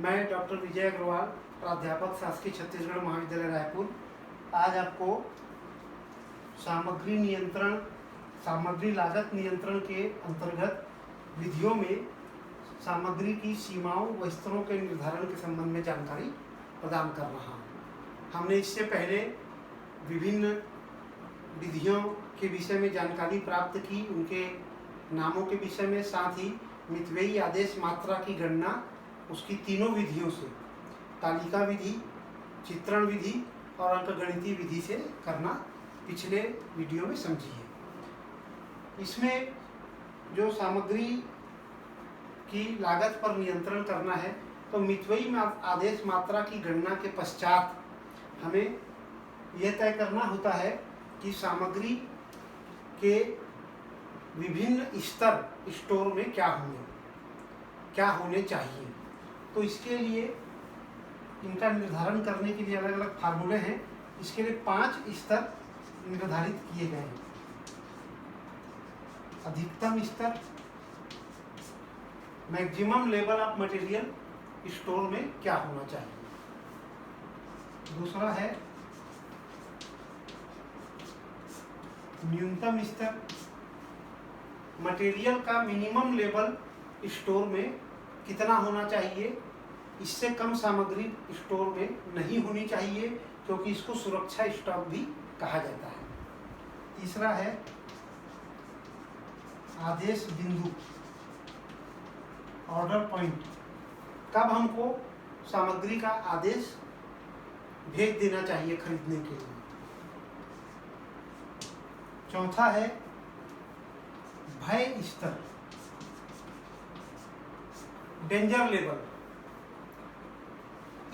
मैं डॉक्टर विजय अग्रवाल, प्राध्यापक शासकीय छत्तीसगढ़ महाविद्यालय रायपुर, आज आपको सामग्री लागत नियंत्रण के अंतर्गत विधियों में सामग्री की सीमाओं व स्तरों के निर्धारण के संबंध में जानकारी प्रदान कर रहा हूँ। हमने इससे पहले विभिन्न विधियों के विषय में जानकारी प्राप्त की, उनके नामों के विषय में, साथ ही मितव्ययी आदेश मात्रा की गणना उसकी तीनों विधियों से, तालिका विधि, चित्रण विधि और अंकगणितीय विधि से करना पिछले वीडियो में समझी है। इसमें जो सामग्री की लागत पर नियंत्रण करना है, तो मितव्ययी आदेश मात्रा की गणना के पश्चात हमें यह तय करना होता है कि सामग्री के विभिन्न स्तर स्टोर में क्या होने चाहिए। तो इसके लिए इनका निर्धारण करने के लिए अलग अलग फार्मूले हैं। इसके लिए 5 स्तर निर्धारित किए गए हैं। अधिकतम स्तर, maximum level of material store में क्या होना चाहिए। दूसरा है न्यूनतम स्तर, मटेरियल का मिनिमम लेवल स्टोर में कितना होना चाहिए, इससे कम सामग्री स्टोर में नहीं होनी चाहिए, क्योंकि इसको सुरक्षा स्टॉक भी कहा जाता है। तीसरा है आदेश बिंदु, ऑर्डर पॉइंट, कब हमको सामग्री का आदेश भेज देना चाहिए खरीदने के लिए। चौथा है भय स्तर, डेंजर लेवल,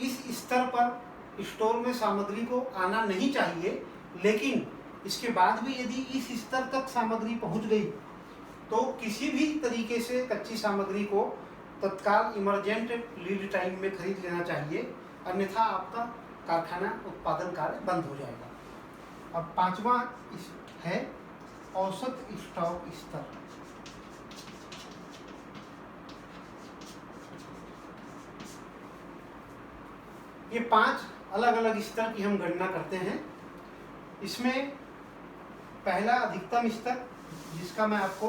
इस स्तर पर स्टोर में सामग्री को आना नहीं चाहिए, लेकिन इसके बाद भी यदि इस स्तर तक सामग्री पहुंच गई तो किसी भी तरीके से कच्ची सामग्री को तत्काल इमरजेंट लीड टाइम में खरीद लेना चाहिए, अन्यथा आपका कारखाना उत्पादन कार्य बंद हो जाएगा। अब 5वां है औसत स्टॉक स्तर। ये 5 अलग अलग स्तर की हम गणना करते हैं। इसमें पहला अधिकतम स्तर, जिसका मैं आपको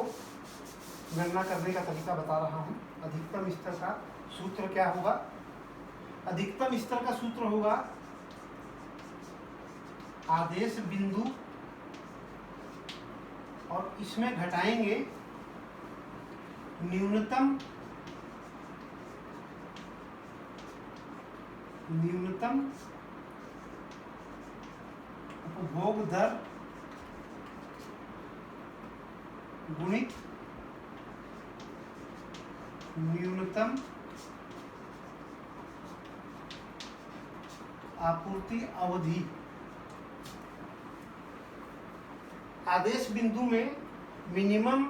गणना करने का तरीका बता रहा हूँ। अधिकतम स्तर का सूत्र क्या होगा? अधिकतम स्तर का सूत्र होगा आदेश बिंदु और इसमें घटाएंगे न्यूनतम उपभोग दर गुणित न्यूनतम आपूर्ति अवधि। आदेश बिंदु में मिनिमम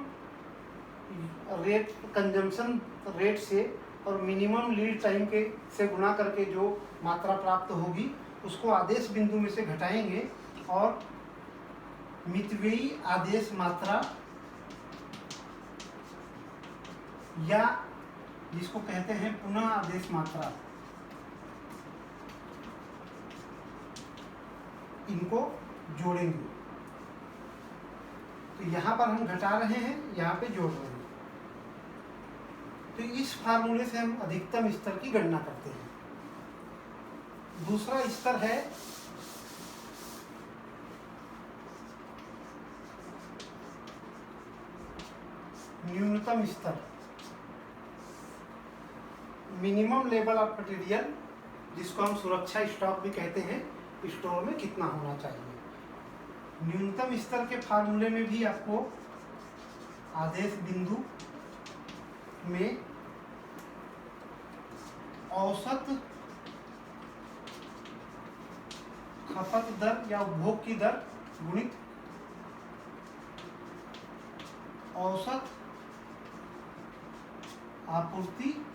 रेट, कंजम्पशन रेट से और मिनिमम लीड टाइम के से गुणा करके जो मात्रा प्राप्त होगी उसको आदेश बिंदु में से घटाएंगे और मितव्ययी आदेश मात्रा, या जिसको कहते हैं पुनः आदेश मात्रा, इनको जोड़ेंगे। तो यहाँ पर हम घटा रहे हैं, यहाँ पे जोड़ रहे हैं। तो इस फार्मूले से हम अधिकतम स्तर की गणना करते हैं। दूसरा स्तर है न्यूनतम स्तर, मिनिमम लेवल ऑफ मटेरियल, जिसको हम सुरक्षा स्टॉक भी कहते हैं, स्टोर में कितना होना चाहिए। न्यूनतम स्तर के फार्मूले में भी आपको आदेश बिंदु में औसत खपत दर या उपभोग की दर गुणित औसत आपूर्ति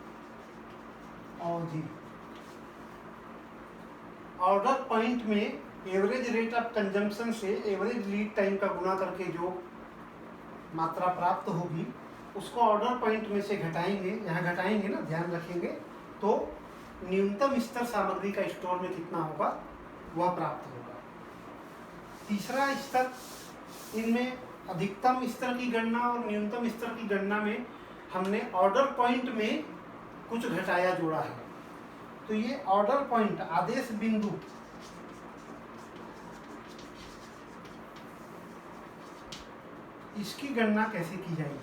अवधि। ऑर्डर पॉइंट में एवरेज रेट ऑफ कंजम्पशन से एवरेज लीड टाइम का गुणा करके जो मात्रा प्राप्त होगी उसको ऑर्डर पॉइंट में से घटाएंगे, यहाँ घटाएंगे ना, ध्यान रखेंगे, तो न्यूनतम स्तर सामग्री का स्टोर में कितना होगा वह प्राप्त होगा। तीसरा स्तर, इनमें अधिकतम स्तर की गणना और न्यूनतम स्तर की गणना में हमने ऑर्डर पॉइंट में कुछ घटाया जोड़ा है। तो ये ऑर्डर पॉइंट, आदेश बिंदु, इसकी गणना कैसे की जाएगी?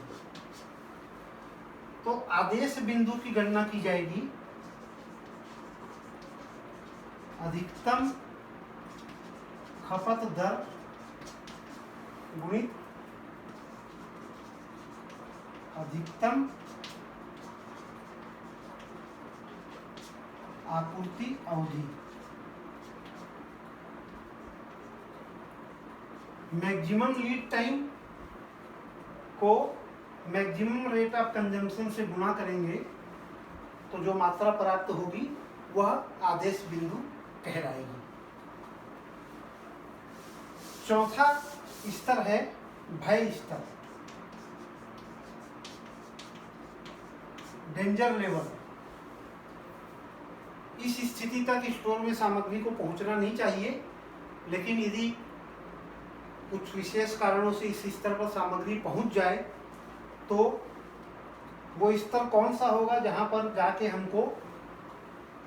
तो आदेश बिंदु की गणना की जाएगी अधिकतम खपत दर गुणित अधिकतम आपूर्ति अवधि। मैक्सिमम लीड टाइम को मैक्सिमम रेट ऑफ कंजम्पशन से गुणा करेंगे तो जो मात्रा प्राप्त होगी वह आदेश बिंदु कहलाएगी। चौथा स्तर है भय स्तर, डेंजर लेवल। इस स्थिति तक स्टोर में सामग्री को पहुंचना नहीं चाहिए, लेकिन यदि कुछ विशेष कारणों से इस स्तर पर सामग्री पहुंच जाए तो वो स्तर कौन सा होगा जहां पर जाके हमको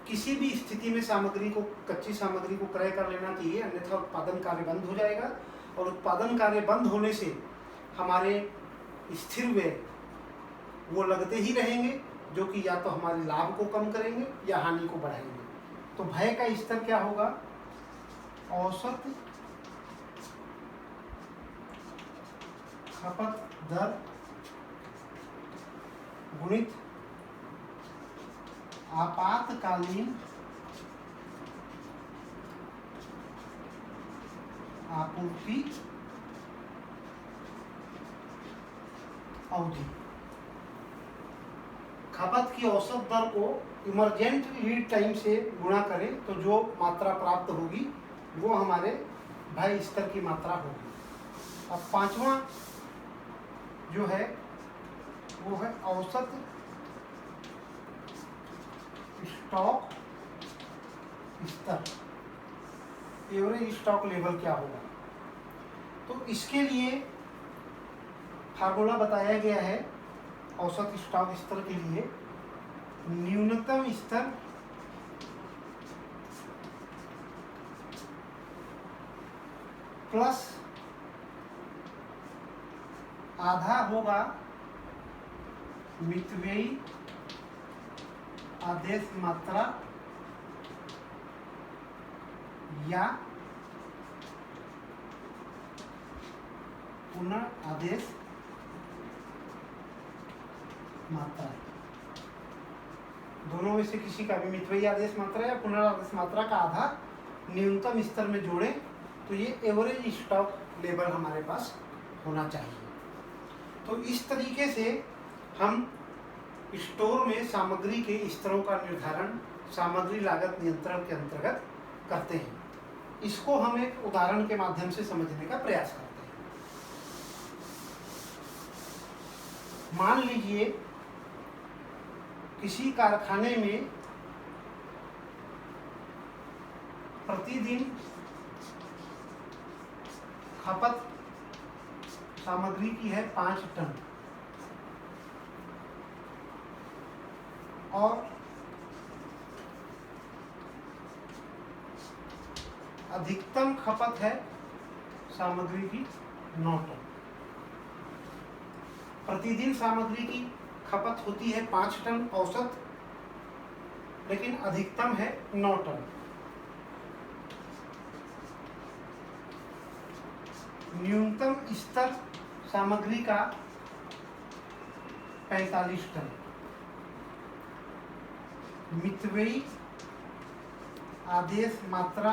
किसी भी स्थिति में सामग्री को, कच्ची सामग्री को क्रय कर लेना चाहिए, अन्यथा उत्पादन कार्य बंद हो जाएगा। और उत्पादन कार्य बंद होने से हमारे स्थिर व्यय वो लगते ही रहेंगे, जो कि या तो हमारे लाभ को कम करेंगे या हानि को बढ़ाएंगे। तो भय का स्तर क्या होगा? औसत खपत दर गुणित आपातकालीन आपूर्ति अवधि। खपत की औसत दर को इमरजेंट लीड टाइम से गुणा करें तो जो मात्रा प्राप्त होगी वो हमारे भय स्तर की मात्रा होगी। अब पांचवा जो है वो है औसत स्टॉक स्तर, एवरेज स्टॉक लेवल क्या होगा? तो इसके लिए फार्मूला बताया गया है औसत स्टॉक स्तर के लिए। न्यूनतम स्तर प्लस आधा होगा मितव्ययी आदेश मात्रा या पुनः आदेश मात्रा। दोनों में से किसी का भी मितव्ययी आदेश मात्रा या पुनरादेश मात्रा का आधा न्यूनतम स्तर में जोड़ें तो ये एवरेज स्टॉक लेवल हमारे पास होना चाहिए। तो इस तरीके से हम स्टोर में सामग्री के स्तरों का निर्धारण सामग्री लागत नियंत्रण के अंतर्गत करते हैं। इसको हम एक उदाहरण के माध्यम से समझने का प्रयास करते हैं। मान लीजिए किसी कारखाने में प्रतिदिन खपत सामग्री की है 5 टन और अधिकतम खपत है सामग्री की 9 टन। प्रतिदिन सामग्री की खपत होती है 5 टन औसत, लेकिन अधिकतम है 9 टन। न्यूनतम स्तर सामग्री का 45 टन। मितव्ययी आदेश मात्रा,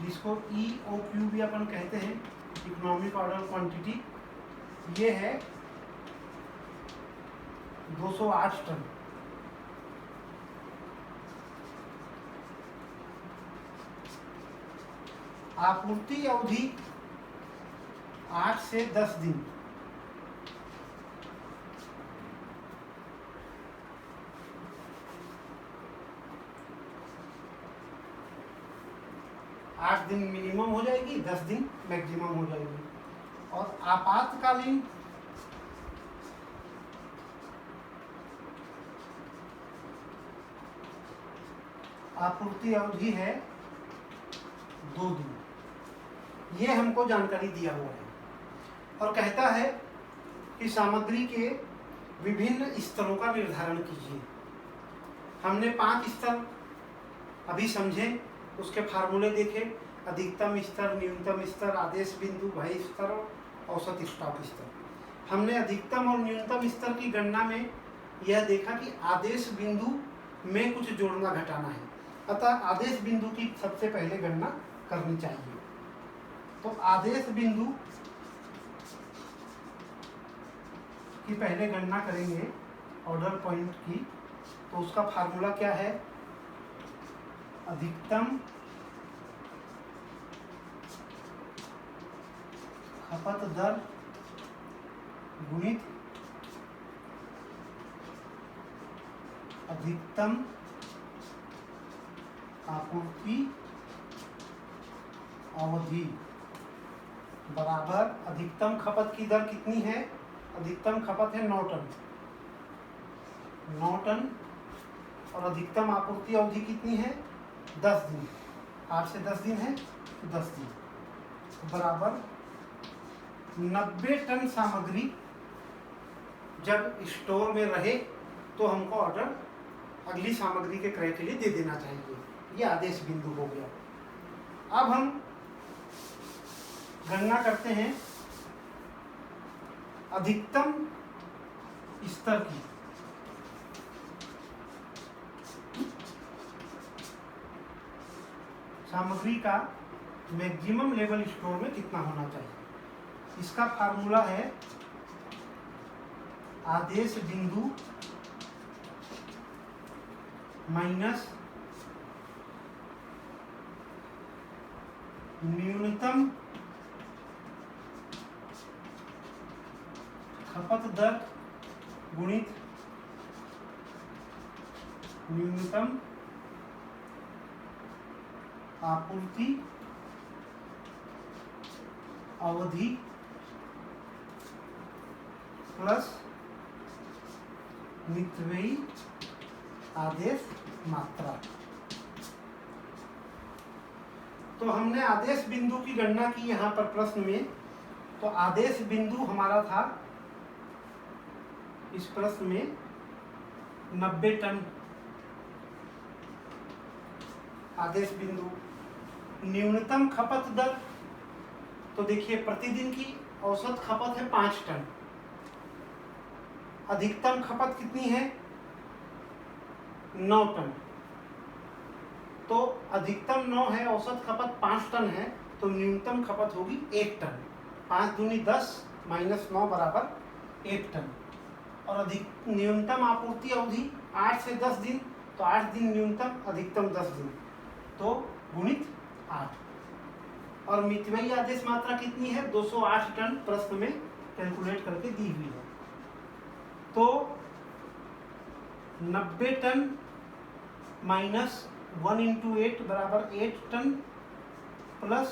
जिसको EOQ भी अपन कहते हैं, इकोनॉमिक ऑर्डर क्वांटिटी, ये है 208 टन। आपूर्ति अवधि 8 से 10 दिन। 8 दिन मिनिमम हो जाएगी, 10 दिन मैक्सिमम हो जाएगी। और आपातकालीन आपूर्ति अवधि है 2 दिन। ये हमको जानकारी दिया हुआ है और कहता है कि सामग्री के विभिन्न स्तरों का निर्धारण कीजिए। हमने 5 स्तर अभी समझे, उसके फार्मूले देखे, अधिकतम स्तर, न्यूनतम स्तर, आदेश बिंदु, भय स्तर और औसत स्टॉक स्तर। हमने अधिकतम और न्यूनतम स्तर की गणना में यह देखा कि आदेश बिंदु में कुछ जोड़ना घटाना है, अतः आदेश बिंदु की सबसे पहले गणना करनी चाहिए। तो आदेश बिंदु की पहले गणना करेंगे ऑर्डर पॉइंट की, तो उसका फार्मूला क्या है? अधिकतम खपत दर गुणित अधिकतम आपूर्ति अवधि बराबर अधिकतम खपत की दर कितनी है? अधिकतम खपत है 9 टन, 9 टन, और अधिकतम आपूर्ति अवधि कितनी है? 10 दिन। 8 से 10 दिन है, 10 दिन बराबर 90 टन सामग्री जब स्टोर में रहे तो हमको ऑर्डर अगली सामग्री के क्रय के लिए दे देना चाहिए। ये आदेश बिंदु हो गया। अब हम गणना करते हैं अधिकतम स्तर की। सामग्री का मैक्सिमम लेवल स्टोर में कितना होना चाहिए? इसका फार्मूला है आदेश बिंदु माइनस न्यूनतम खपत दर गुणित न्यूनतम आपूर्ति अवधि प्लस मितव्ययी आदेश मात्रा। तो हमने आदेश बिंदु की गणना की यहाँ पर प्रश्न में। तो आदेश बिंदु हमारा था इस प्रश्न में 90 टन आदेश बिंदु। न्यूनतम खपत दर, तो देखिए प्रतिदिन की औसत खपत है 5 टन। अधिकतम खपत कितनी है? 9 टन। तो अधिकतम 9 है, औसत खपत 5 टन है, तो न्यूनतम खपत होगी 1 टन। 5 दूनी 10 माइनस 9 बराबर 1 टन। और अधिक न्यूनतम आपूर्ति अवधि 8 से 10 दिन, तो 8 दिन न्यूनतम, अधिकतम 10 दिन, तो गुणित 8। और मितव्ययी आदेश मात्रा कितनी है? 208 टन प्रश्न में कैलकुलेट करके दी हुई है। तो 90 टन माइनस 1 इंटू 8 बराबर 8 टन प्लस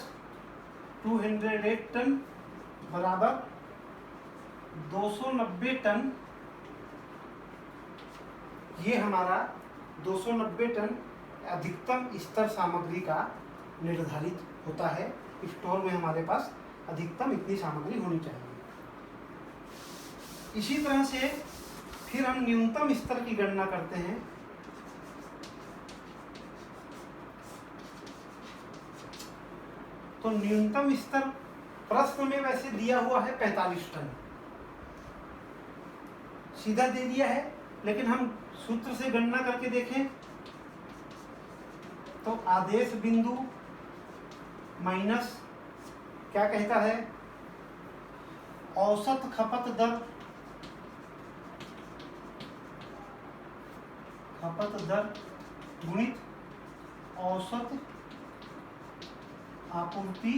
208 टन बराबर 290 टन। ये हमारा 290 टन अधिकतम स्तर सामग्री का निर्धारित होता है। स्टोर में हमारे पास अधिकतम इतनी सामग्री होनी चाहिए। इसी तरह से फिर हम न्यूनतम स्तर की गणना करते हैं। तो न्यूनतम स्तर प्रश्न में वैसे दिया हुआ है 45 टन, सीधा दे दिया है, लेकिन हम सूत्र से गणना करके देखें तो आदेश बिंदु माइनस क्या कहता है? औसत खपत दर, खपत दर गुणित औसत आपूर्ति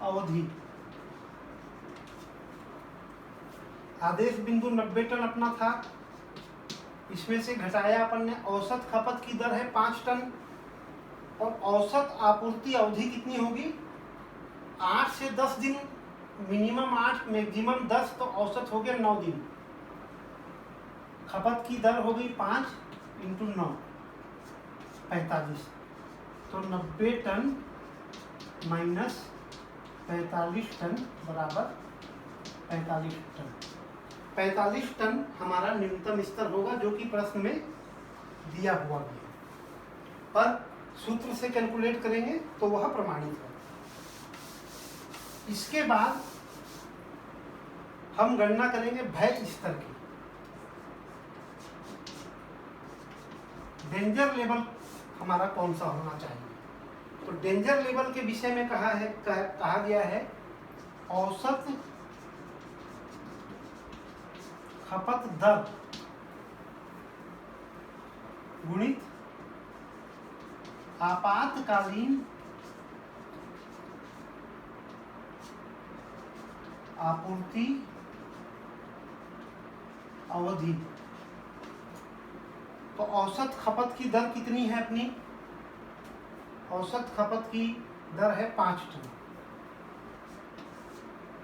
अवधि। आदेश बिंदु 90 टन अपना था, इसमें से घटाया अपन ने, औसत खपत की दर है 5 टन और औसत आपूर्ति अवधि कितनी होगी? 8 से 10 दिन, मिनिमम 8 मैक्सिमम 10, तो औसत हो गया 9 दिन। खपत की दर हो गई 5 × 9 45, तो 90 टन माइनस 45 टन बराबर 45 टन। 45 टन हमारा न्यूनतम स्तर होगा, जो कि प्रश्न में दिया हुआ भी है, पर सूत्र से कैलकुलेट करेंगे तो वह प्रमाणित है। इसके बाद हम गणना करेंगे भय स्तर की। डेंजर लेवल हमारा कौन सा होना चाहिए? तो डेंजर लेवल के विषय में कहा गया है औसत खपत दर गुणित आपातकालीन आपूर्ति अवधि। तो औसत खपत की दर कितनी है अपनी? औसत खपत की दर है 5 टन।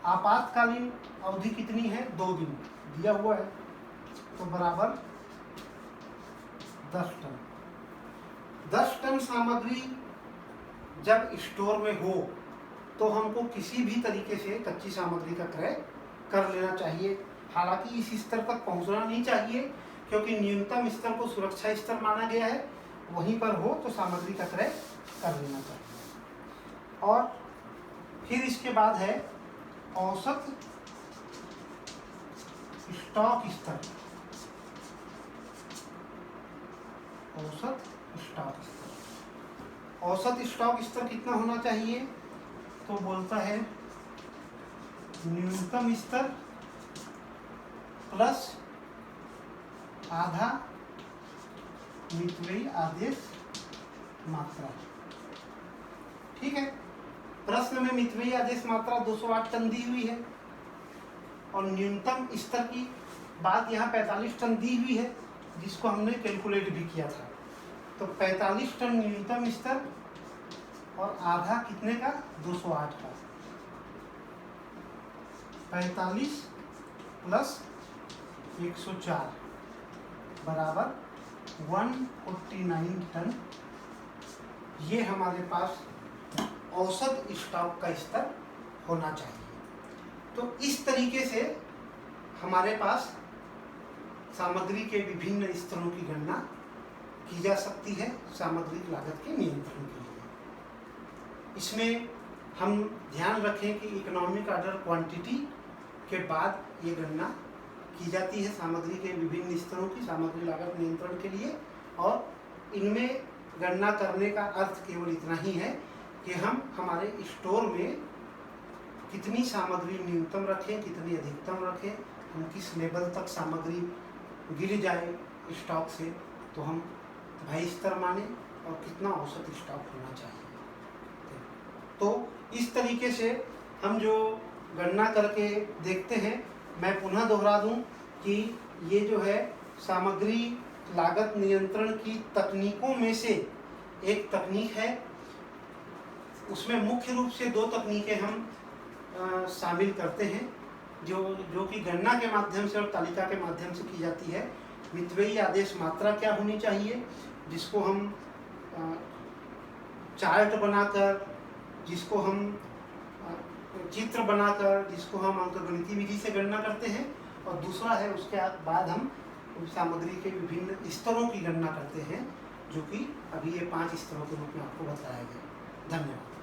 आपातकालीन अवधि कितनी है? 2 दिन दिया हुआ है, तो बराबर 10 टन। 10 टन सामग्री जब स्टोर में हो तो हमको किसी भी तरीके से कच्ची सामग्री का क्रय कर लेना चाहिए। हालांकि इस स्तर तक पहुंचना नहीं चाहिए, क्योंकि न्यूनतम स्तर को सुरक्षा स्तर माना गया है, वहीं पर हो तो सामग्री का क्रय कर लेना चाहिए। और फिर इसके बाद है औसत स्टॉक स्तर। औसत स्टॉक स्तर, औसत स्टॉक स्तर कितना होना चाहिए? तो बोलता है न्यूनतम स्तर प्लस आधा मितव्ययी आदेश मात्रा। ठीक है, प्रश्न में मितव्ययी आदेश मात्रा 208 टन दी हुई है और न्यूनतम स्तर की बात यहाँ 45 टन दी हुई है, जिसको हमने कैलकुलेट भी किया था। तो 45 टन न्यूनतम स्तर और आधा कितने का? 208 का। 45 प्लस 104 बराबर 149 टन। ये हमारे पास औसत स्टॉक का स्तर होना चाहिए। तो इस तरीके से हमारे पास सामग्री के विभिन्न स्तरों की गणना की जा सकती है सामग्री लागत के नियंत्रण के लिए। इसमें हम ध्यान रखें कि इकोनॉमिक ऑर्डर क्वांटिटी के बाद ये गणना की जाती है सामग्री के विभिन्न स्तरों की सामग्री लागत नियंत्रण के लिए। और इनमें गणना करने का अर्थ केवल इतना ही है कि हम हमारे स्टोर में कितनी सामग्री न्यूनतम रखें, कितनी अधिकतम रखें, हम किस लेवल तक सामग्री गिर जाए स्टॉक से तो हम भय स्तर माने, और कितना औसत स्टॉक होना चाहिए। तो इस तरीके से हम जो गणना करके देखते हैं, मैं पुनः दोहरा दूं कि ये जो है सामग्री लागत नियंत्रण की तकनीकों में से एक तकनीक है। उसमें मुख्य रूप से 2 तकनीकें हम शामिल करते हैं, जो कि गणना के माध्यम से और तालिका के माध्यम से की जाती है। मितव्ययी आदेश मात्रा क्या होनी चाहिए, जिसको हम चार्ट बनाकर, जिसको हम चित्र बनाकर, जिसको हम अंकगणितीय विधि से गणना करते हैं, और दूसरा है उसके बाद हम सामग्री के विभिन्न स्तरों की गणना करते हैं, जो कि अभी ये 5 स्तरों के रूप में आपको बताया गया। धन्यवाद।